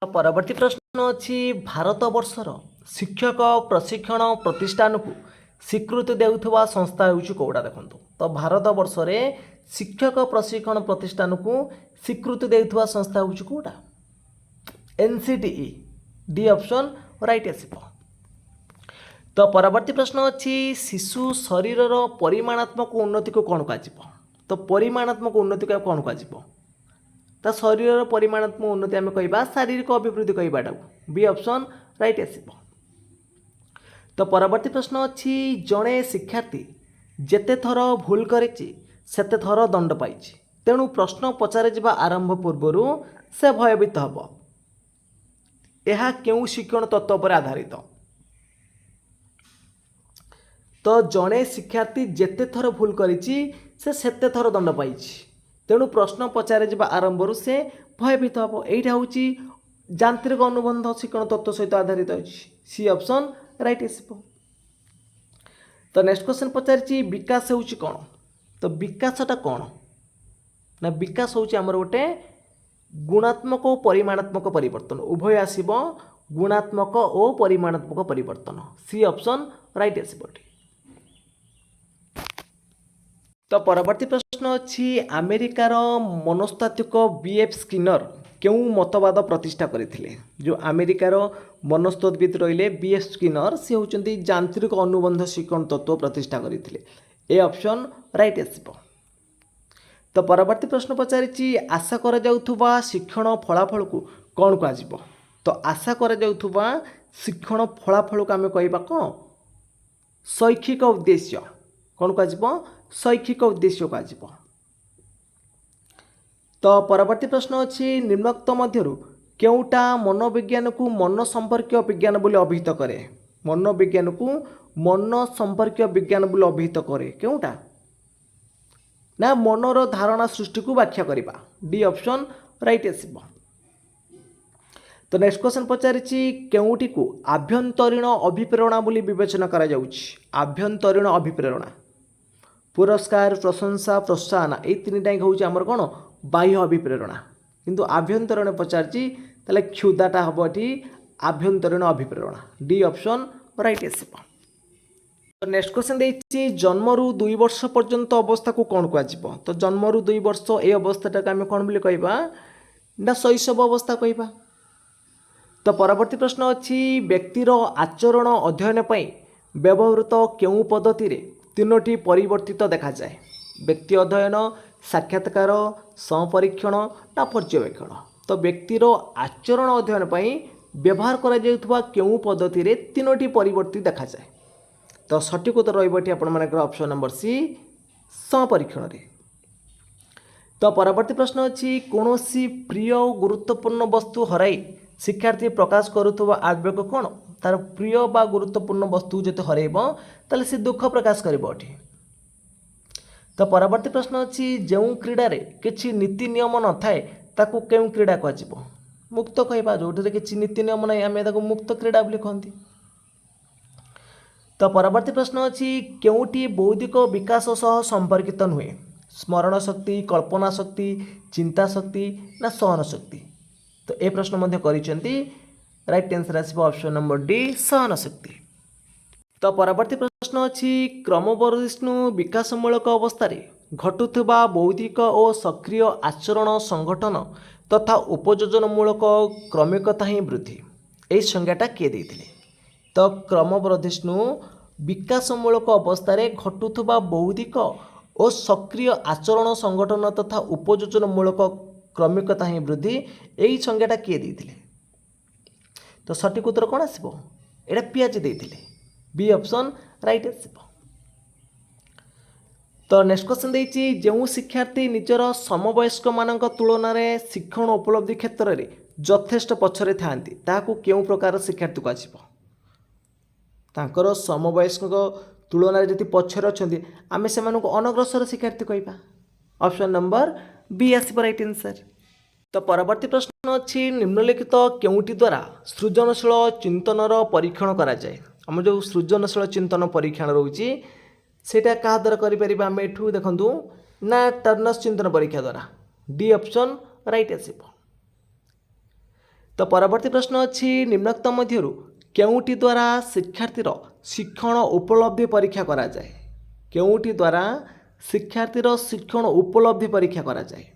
Speaker 1: परवर्ती प्रश्न अच्छी भारत वर्षर शिक्षक प्रशिक्षण प्रतिष्ठान को स्वीकृति देउथवा संस्था होउची कोडा देखंतु। तो भारत वर्ष रे शिक्षक प्रशिक्षण प्रतिष्ठान को स्वीकृति देउथवा संस्था होउची कोडा एनसीटीई। डी ऑप्शन राइट आसीबो। तो परवर्ती प्रश्न अच्छी शिशु शरीर परिमाणात्मक उन्नति को कौन कह। तो परिमाणात्मक उन्नति को कौन कह ता शरीर परिमाणात्मक उन्नति आम कह शारीरिक अभिवृद्धि कहवाटा। बी ऑप्शन राइट आसीबो। तो परवर्ती प्रश्न अच्छी जड़े शिक्षार्थी जेते थर भूल करिछि सेते थर दंड पाइछि तेणु प्रश्न पचारे जिबा आरंभ पूर्वरु से भयभीत हब। यह केउ शिक्षण तत्व पर आधारित। तो तो जड़े शिक्षार्थी जेते थर भूल करिछि से सेते थर दंड पाइछि। तेणु प्रश्न पचारे जा आरंभ से भयभीत हम। यहाँ हूँ यांत्रिक अनुबंध शिक्षण तत्व सहित आधारित अच्छी। सी ऑप्शन राइट आसो। तो नेक्स्ट क्वेश्चन पचारि विकास होउछि कौन। तो विकासटा कौन ना विकास होउछि आमर गोटे गुणात्मक और परिमाणात्मक परिवर्तन उभय आसीबो। गुणात्मक और परिमाणात्मक परिवर्तन सी ऑप्शन राइट आसीबो। तो परवर्ती प्रश्न अच्छी अमेरिकार मनस्तात्विक बीएफ स्किनर क्यों मतवाद प्रतिष्ठा करथिले। जो अमेरिकार मनस्तत्विद रहिले बीएफ स्किनर सी होउचंती यांत्रिक अनुबंध शिक्षण तत्व प्रतिष्ठा करथिले। ए ऑप्शन राइट आसीबो। तो परवर्ती प्रश्न पचारिछि आशा करा जाउथुबा शिक्षण फलाफल को कौन कह। तो आशा करा जाउथुबा शिक्षण फलाफल को आम कहबा कौन शैक्षिक उद्देश्य कौन कह शैक्षिक उद्देश्य कह। तो परवर्ती प्रश्न अच्छी निम्नोक्त मध्यरु केउटा मनोविज्ञान को मन संपर्कीय विज्ञान बोली अभिहित करे। मनोविज्ञान को मन संपर्कीय विज्ञान बोली अभिहित करे केउटा ना मनर धारणा सृष्टि को व्याख्या करिबा। डी ऑप्शन राइट आसीबो। तो नेक्स्ट क्वेश्चन पचारिछि केउटी को आभ्यंतरीण अभिप्रेरणा बोली विवेचना करा जाउछि। आभ्यंतरीण अभिप्रेरणा पुरस्कार प्रशंसा प्रोत्साहन ये तीनटा हूँ आमर कौन बाह्य अभिप्रेरणा। किंतु आभ्यंतरीण पचारछि ताले क्षुदाटा हम ये आभ्यंतरीण अभिप्रेरणा। डी ऑप्शन राइट आसीबो। नेक्स्ट क्वेश्चन देछि जन्मरू 2 वर्ष पर्यंत अवस्था को कौन कह। तो जन्मरू 2 वर्ष ये अवस्थाटा आम कौन बोली कहबा ना शैशव अवस्था कहबा। तो परवर्ती प्रश्न अच्छी व्यक्तिर आचरण अध्ययन पई व्यवहृत केउ पद्धति रे 3टी परिवर्तित देखा जाए। व्यक्ति अध्ययन साक्षात्कार संपरीक्षण ना पर्यवेक्षण। तो व्यक्तिर आचरण अध्ययन पई व्यवहार करा जाउथबा केउ पद्धति रे 3टी परिवर्तित देखा जाए। तो सठिक उत्तर रहिबटी आपण मानकर ऑप्शन नंबर सी संपरीक्षण रे। तो परवर्ती प्रश्न अच्छी कौनसी प्रिय गुरुत्वपूर्ण वस्तु हराई शिक्षार्थी प्रकाश करुवा आवेग कौन। तार प्रिय बा गुरुत्वपूर्ण वस्तु जो हरब ताले से दुख प्रकाश कर। तो परवर्ती प्रश्न अच्छी जो क्रीडा किसी नीति नियम न थाए ताकू क्यों क्रीडा कह। मुक्त कहवा जो किसी नीति नियम ना आम मुक्त क्रीडा बोली कहती। तो परवर्ती प्रश्न अच्छी केउटी बौद्धिक विकास सह संपर्कित नुहे। स्मरण शक्ति कल्पना शक्ति चिंता शक्ति ना सहन शक्ति। तो ये प्रश्न मध्य करिसेंती राइट आंसर आसीबो ऑप्शन नंबर डी सहन शक्ति। तो परवर्ती प्रश्न अच्छी क्रमवर्धिष्णु विकासमूलक अवस्था घटुवा बौद्धिक और सक्रिय आचरण संगठन तथा उपयोजनमूलक क्रमिकता ही वृद्धि यही संज्ञाटा किए देते। तो क्रमवर्धिष्णु विकासमूलक अवस्था घटुवा बौद्धिक और सक्रिय आचरण संगठन तथा उपयोजनमूलक क्रमिकता ही वृद्धि यही संज्ञाटा किए देते। तो सठिक उत्तर कौन आसो ये पियाजी देते। बी ऑप्शन राइट आसो। तो नेक्स्ट क्वेश्चन देछि जो शिक्षार्थी निजर समवयस्क मानक तुलन में शिक्षण उपलब्धि क्षेत्र में यथेष्ट पछरे थांती ताकू केउ प्रकार शिक्षार्थी को आसीबो। तांकर समवयस्क तुलन में जति पछरे अछंती आमे सेमानकु अनग्रसर शिक्षार्थी कहबा। ऑप्शन नंबर बी आसीबो राइट आंसर। तो परवर्ती प्रश्न अच्छी निम्नलिखित केउटी द्वारा सृजनशील चिंतनर परीक्षण करा जाए। आम जो सृजनशील चिंतन परीक्षण रोचे सेटा क्या द्वारा करें आम एठू देखूँ ना टर्नर्स चिंतन परीक्षा द्वारा। डी ऑप्शन राइट आसीबो। तो परवर्ती प्रश्न अच्छी निम्नोक्त मध्यरु केउटी द्वारा शिक्षार्थीर शिक्षण उपलब्धि परीक्षा करा जाए। केउटी द्वारा शिक्षार्थीर शिक्षण उपलब्धि परीक्षा करा जाए।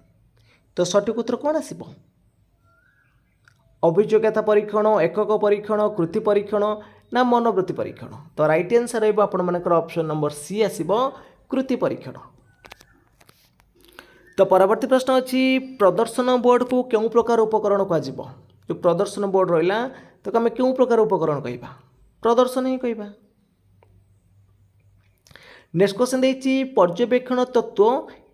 Speaker 1: तो सठिक उत्तर कौन आसीबो अभियोग्यता परीक्षण एकक परीक्षण कृति परीक्षण ना मनोवृत्ति परीक्षण। तो राइट आंसर रहिबो आपण मानकर ऑप्शन नंबर सी आसीबो कृति परीक्षण। तो परवर्ती प्रश्न अच्छी प्रदर्शन बोर्ड को केउ प्रकार उपकरण कह। जो प्रदर्शन बोर्ड रहा तो आम क्यों प्रकार उपकरण कहबा प्रदर्शन ही कहबा। नेक्स्ट क्वेश्चन देछि पर्यवेक्षण तत्व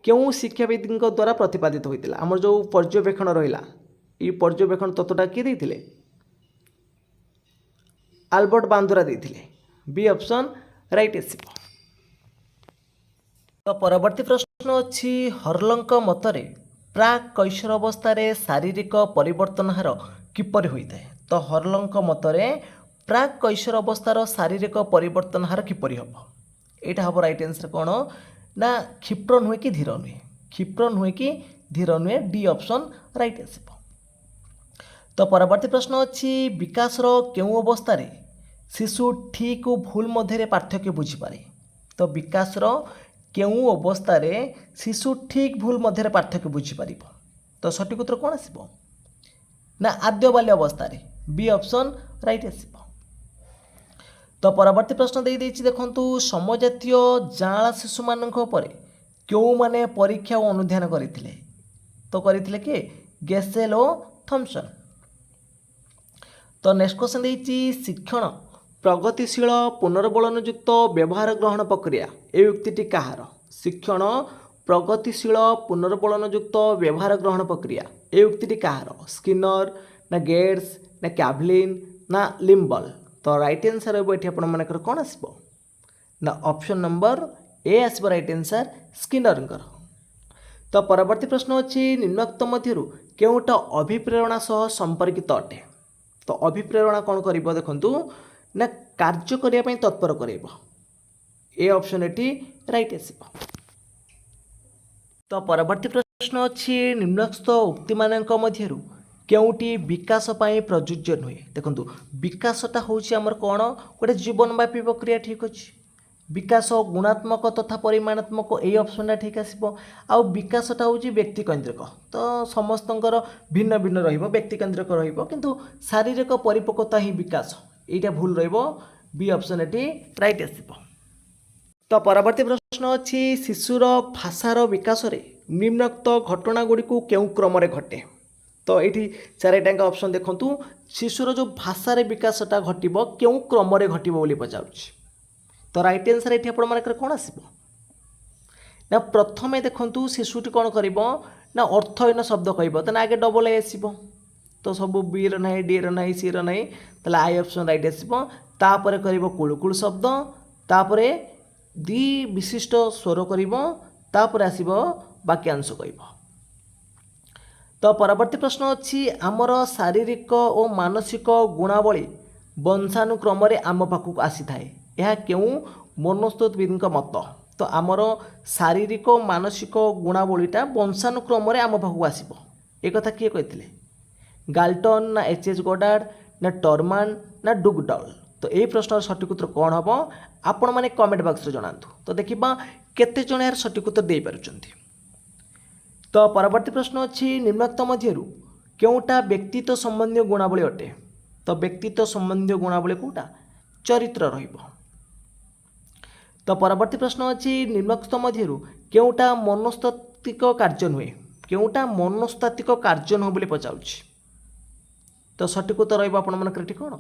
Speaker 1: क्यों शिक्षाविद द्वारा प्रतिपादित होता। आमर जो पर्यवेक्षण रहा ये पर्यवेक्षण तत्वटा किए देते आल्बर्ट बांदुरा देते। बी ऑप्शन राइट आसीबो। तो परवर्ती प्रश्न अच्छी हर्लंक मतरे प्राक कैशोर अवस्था शारीरिक परिवर्तन हार किपर होता है। तो हर्लंक मतरे प्राक कैशोर अवस्थार शारीरिक परिवर्तन हार किपर हम यहाँ हम रईट आंसर कौन ना क्षिप्र नुहे कि धीर नुहे क्षिप्र नुहे कि धीर नुहे डी ऑप्शन राइट आसब। तो परवर्ती प्रश्न अच्छी विकासर केउं अवस्था शिशु ठीक और भूल मध्य पार्थक्य बुझीपे। तो विकासर केउं अवस्था शिशु ठीक भूल मध्य पार्थक्य बुझीपर। तो सठिक उत्तर कौन आसब ना आद्य बाल्य अवस्था बी ऑप्शन राइट आसब। तो परवर्ती प्रश्न दे देखु समजातीय जाँला शिशु मान क्यों माने परीक्षा और अनुध्यान करते। तो करते किए गेसेल और थॉमसन। तो नेक्स्ट क्वेश्चन देती शिक्षण प्रगतिशील पुनर्बलनयुक्त व्यवहार ग्रहण प्रक्रिया ए उक्ति कहार। शिक्षण प्रगतिशील पुनर्बलनयुक्त व्यवहार ग्रहण प्रक्रिया ए उक्ति कहार। स्किनर ना गेट्स ना कैवलिन ना लिम्बल। तो राइट आंसर ये आपर कौन आसब ना ऑप्शन नंबर ए आसब राइट आंसर स्किनर। तो परवर्ती प्रश्न अच्छी निम्नोक्त मध्य केउटा अभिप्रेरणा सह संपर्कित अटे। तो अभिप्रेरणा कौन कर देखु ना कार्य करने तत्पर कर ए ऑप्शन ये राइट आसब। तो परवर्ती प्रश्न अच्छी निम्नस्थ उक्ति मानक मध्य केउटी विकास पाई प्रযোज्य नुहे। देखो विकासटा हूँ आमर कौन गोटे जीवनव्यापी प्रक्रिया ठीक अच्छे। विकास गुणात्मक तथा परिमाणात्मक यही ऑप्शन ठीक आसब। आउ विकासटा हूँ व्यक्ति केन्द्रिक। तो समस्तଙ୍କର भिन्न भिन्न व्यक्ति केन्द्रिक किंतु शारीरिक परिपक्वता ही विकास यहाँ भूल बी ऑप्शन ये राइट आसब। तो परवर्ती प्रश्न अच्छी शिशुर भाषार विकास रे निम्नोक्त घटना गुड़ी केउं क्रम घटे। तो ये चारिटा ऑप्शन देखु शिशुर जो भाषार विकासटा घटब केउं क्रम घटब पचार। तो राइट आंसर ये आपर कौन आसब ना प्रथमे देखु शिशुटी कौन कर ना अर्थहीन शब्द कह आगे डबल ए आसब। तो सब बी रना डी रना सी रना ताले आई ऑप्शन राइट आसब। तापर कर कुलकुल शब्द तापर दी विशिष्ट स्वर कर आसब वाक्यांश कह। तो परवर्ती प्रश्न अच्छी आमर शारीरिक और मानसिक गुणावली वंशानुक्रम आम पाखक आसी थाए यह क्यों मनस्तत्विद मत। तो आमर शारीरिक और मानसिक गुणावलीटा वंशानुक्रम आम पाखक आसब एक कथा किए कहते गाल्टन ना एच गोडार्ड ना टर्मान ना डुगडल। तो यही प्रश्न सठिक उत्तर कौन हम आपण मैंने कमेंट बॉक्स रे जणातु। तो देखा केते जण यार सठिक उत्तर दे पारुछंती। तो परवर्ती प्रश्न अच्छी निम्नोक्त मध्य केउटा व्यक्तित्व संबंधी गुणावली अटे। तो व्यक्तित्व संबंधी गुणावली कोटा चरित्र रहिबो। तो परवर्ती प्रश्न अच्छी निम्नोक्त मध्य केउटा मनस्तात्विक कार्य नुहे केउटा मनस्तात्विक कार्य नुह बोली पचारुछि। तो सठिक उत्तर रहिबो आपण मानकर एठी कोन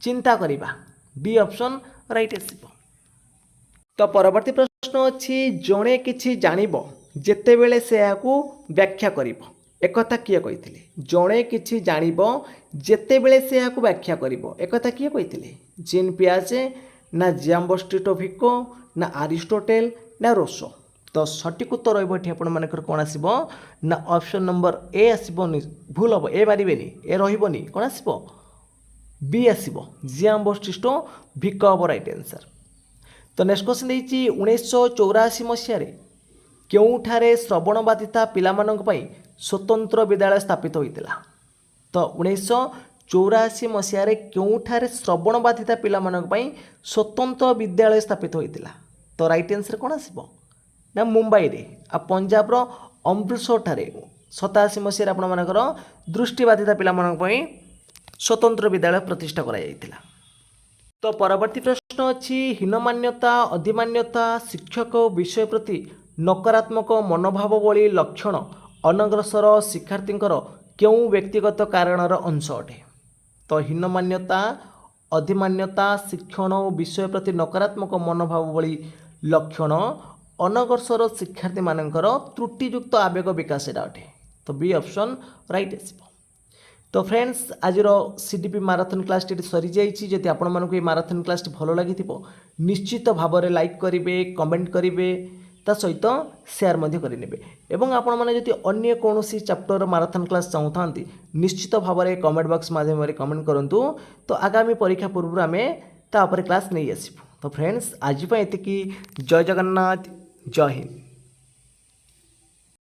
Speaker 1: चिंता करिबा डी ऑप्शन राइट आसीबो। तो परवर्ती प्रश्न अच्छी जणे किछि जानिबो जेतेबेले से याकू व्याख्या करिबो एक कथा किए कहिथिले। जणे किछि जानिबो जेतेबेले से याकू व्याख्या करिबो एक कथा किए कहिथिले जीन पियाजे ना जिम्बास्टिटो भिको ना अरिस्टोटेल ना रोसो। तो सठिक उत्तर रहिबो एठी आपण मानकर कोन आसीबो ना ऑप्शन नंबर ए आसीबोनी भूल हम ए मारिबेनी ए रहिबोनी कोन आसीबो बी आसीबो जिम्बास्टिटो भिको हम राइट आंसर। तो नेक्स्ट क्वेश्चन देछि 1984 मसीह केउठारे श्रवणबाधिता पिलामानंक पई स्वतंत्र विद्यालय स्थापित होइतिला। तो 1984 मसीह केउठारे श्रवणबाधिता पिलामानंक पई स्वतंत्र विद्यालय स्थापित होइतिला। तो राइट आंसर कोन आसीबो ना मुंबई रे आ पंजाब रो अमृतसर ठारे 87 मसीह आपण मानकर दृष्टिबाधिता पिलामानंक पई स्वतंत्र विद्यालय प्रतिष्ठा करा जाइतिला। तो परवर्ती प्रश्न अच्छी हीनमान्यता अधिमान्यता शिक्षक विषय प्रति नकारात्मक मनोभाव भली लक्षण अनग्रसर शिक्षार्थींकर क्यों व्यक्तिगत कारणर अंश अटे। तो हीनमान्यता अधिमान्यता शिक्षण और विषय प्रति नकारात्मक मनोभाव भली लक्षण अनग्रसर शिक्षार्थी मानकर त्रुटियुक्त आवेग विकास अटे। तो बी ऑप्शन राइट आसब। तो फ्रेंड्स आज सीडीपी माराथन क्लास टी सरी जाइए। जदि आपण मानक ये माराथन क्लास भल लगी निश्चित भाव में लाइक करेंगे कमेंट करेंगे ତା ସହିତ ସେୟାର ମଧ୍ୟ କରିନେବେ ଏବଂ ଆପଣମାନେ ଯଦି ଅନ୍ୟ କୌଣସି ଚାପ୍ଟର ମାରାଥନ କ୍ଲାସ୍ ଚାହୁଁଥାନ୍ତି ନିଶ୍ଚିତ ଭାବରେ କମେଣ୍ଟ ବକ୍ସ ମାଧ୍ୟମରେ କମେଣ୍ଟ କରନ୍ତୁ। ତ ଆଗାମୀ ପରୀକ୍ଷା ପୂର୍ବରୁ ଆମେ ତା ଉପରେ କ୍ଲାସ୍ ନେଇ ଆସିବୁ। ତ ଫ୍ରେଣ୍ଡସ୍ ଆଜି ପାଇଁ ଏତିକି। ଜୟ ଜଗନ୍ନାଥ, ଜୟ ହିନ୍ଦ।